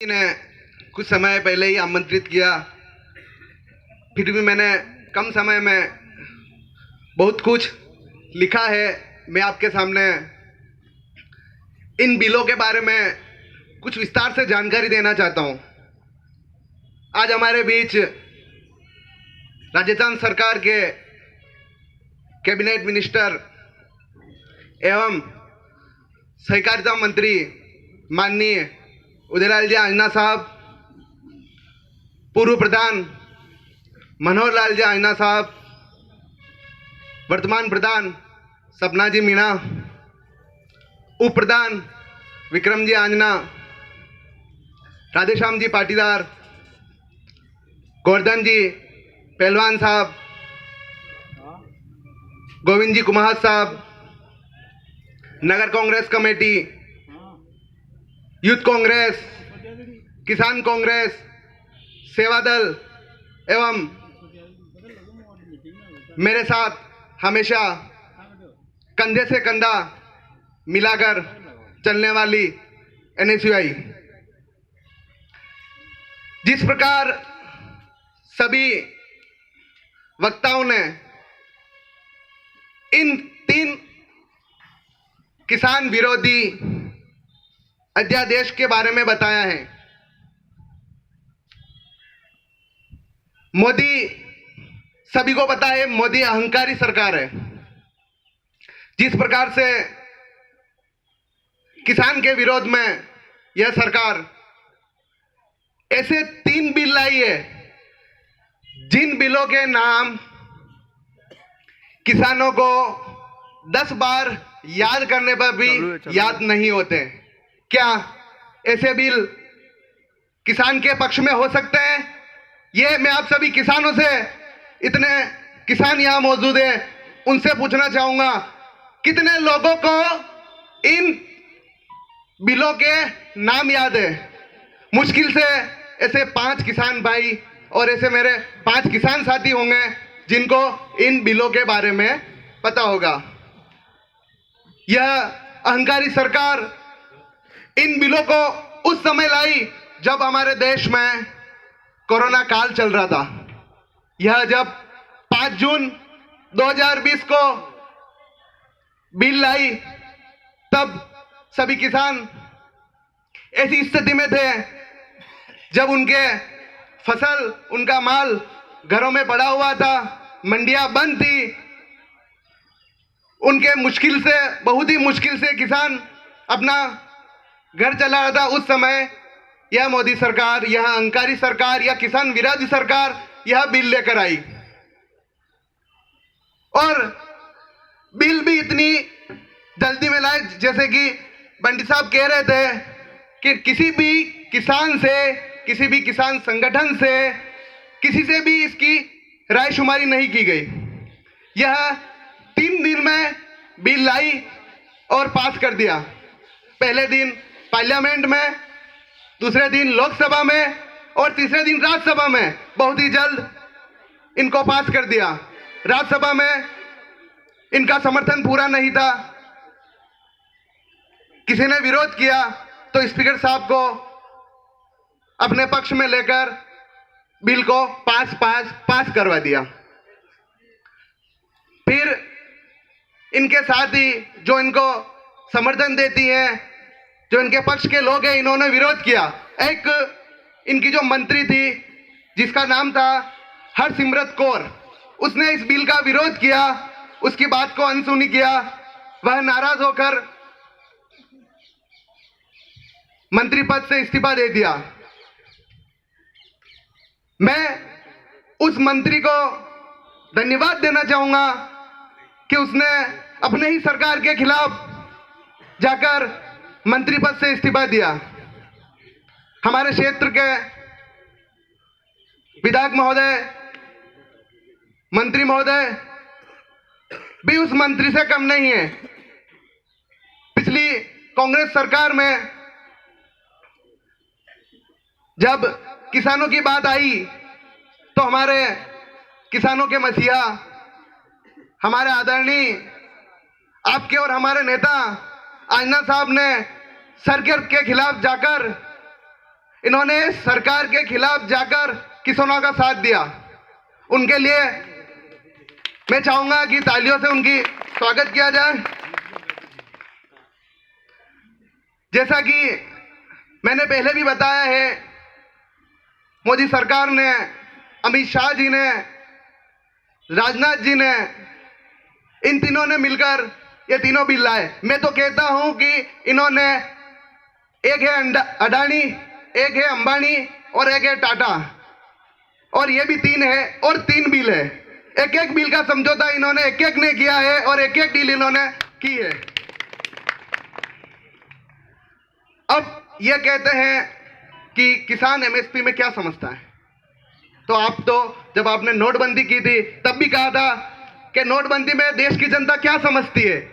ने कुछ समय पहले ही आमंत्रित किया, फिर भी मैंने कम समय में बहुत कुछ लिखा है। मैं आपके सामने इन बिलों के बारे में कुछ विस्तार से जानकारी देना चाहता हूं। आज हमारे बीच राजस्थान सरकार के कैबिनेट मिनिस्टर एवं सहकारिता मंत्री माननीय उदयलाल जी आंजना साहब, पूर्व प्रधान मनोहर लाल जी आंजना साहब, वर्तमान प्रधान सपना जी मीणा, उप प्रधान विक्रम जी आंजना, राधेश्याम जी पाटीदार, गोवर्धन जी पहलवान साहब, गोविंद जी कुमार साहब, नगर कांग्रेस कमेटी, यूथ कांग्रेस, किसान कांग्रेस, सेवा दल एवं मेरे साथ हमेशा कंधे से कंधा मिलाकर चलने वाली एनएसयूआई। जिस प्रकार सभी वक्ताओं ने इन 3 किसान विरोधी अध्यादेश के बारे में बताया है, मोदी, सभी को पता है मोदी अहंकारी सरकार है। जिस प्रकार से किसान के विरोध में यह सरकार ऐसे 3 बिल लाई है जिन बिलों के नाम किसानों को 10 बार याद करने पर भी याद नहीं होते। क्या ऐसे बिल किसान के पक्ष में हो सकते हैं? ये मैं आप सभी किसानों से, इतने किसान यहां मौजूद हैं, उनसे पूछना चाहूंगा, कितने लोगों को इन बिलों के नाम याद है? मुश्किल से ऐसे 5 किसान भाई और ऐसे मेरे 5 किसान साथी होंगे जिनको इन बिलों के बारे में पता होगा। यह अहंकारी सरकार इन बिलों को उस समय लाई जब हमारे देश में कोरोना काल चल रहा था। यह जब 5 जून 2020 को बिल लाई, तब सभी किसान ऐसी स्थिति में थे जब उनके फसल, उनका माल घरों में पड़ा हुआ था, मंडियां बंद थी, उनके मुश्किल से, बहुत ही मुश्किल से किसान अपना घर चला रहा था। उस समय यह मोदी सरकार, यह अहंकारी सरकार, यह किसान विरोधी सरकार यह बिल लेकर आई। और बिल भी इतनी जल्दी में लाए, जैसे कि बंटी साहब कह रहे थे कि किसी भी किसान से, किसी भी किसान संगठन से, किसी से भी इसकी रायशुमारी नहीं की गई। यह 3 दिन में बिल लाई और पास कर दिया। पहले दिन पार्लियामेंट में, दूसरे दिन लोकसभा में और तीसरे दिन राज्यसभा में बहुत ही जल्द इनको पास कर दिया। राज्यसभा में इनका समर्थन पूरा नहीं था, किसी ने विरोध किया तो स्पीकर साहब को अपने पक्ष में लेकर बिल को पास करवा दिया। फिर इनके साथ ही जो इनको समर्थन देती है, जो इनके पक्ष के लोग हैं, इन्होंने विरोध किया। एक इनकी जो मंत्री थी जिसका नाम था हरसिमरत कौर, उसने इस बिल का विरोध किया, उसकी बात को अनसुनी किया। वह नाराज होकर मंत्री पद से इस्तीफा दे दिया। मैं उस मंत्री को धन्यवाद देना चाहूंगा कि उसने अपने ही सरकार के खिलाफ जाकर मंत्री पद से इस्तीफा दिया। हमारे क्षेत्र के विधायक महोदय, मंत्री महोदय भी उस मंत्री से कम नहीं है। पिछली कांग्रेस सरकार में जब किसानों की बात आई तो हमारे किसानों के मसीहा, हमारे आदरणीय आपके और हमारे नेता आंजना साहब ने सरकार के खिलाफ जाकर इन्होंने सरकार के खिलाफ जाकर किसानों का साथ दिया। उनके लिए मैं चाहूंगा कि तालियों से उनकी स्वागत किया जाए। जैसा कि मैंने पहले भी बताया है, मोदी सरकार ने, अमित शाह जी ने, राजनाथ जी ने, इन तीनों ने मिलकर ये तीनों बिल लाए। मैं तो कहता हूं कि इन्होंने, एक है अडानी, एक है अंबानी और एक है टाटा, और ये भी तीन है और तीन बिल है। एक एक बिल का समझौता इन्होंने एक एक ने किया है और एक एक डील इन्होंने की है। अब ये कहते हैं कि किसान एमएसपी में क्या समझता है। तो आप तो जब आपने नोटबंदी की थी तब भी कहा था कि नोटबंदी में देश की जनता क्या समझती है।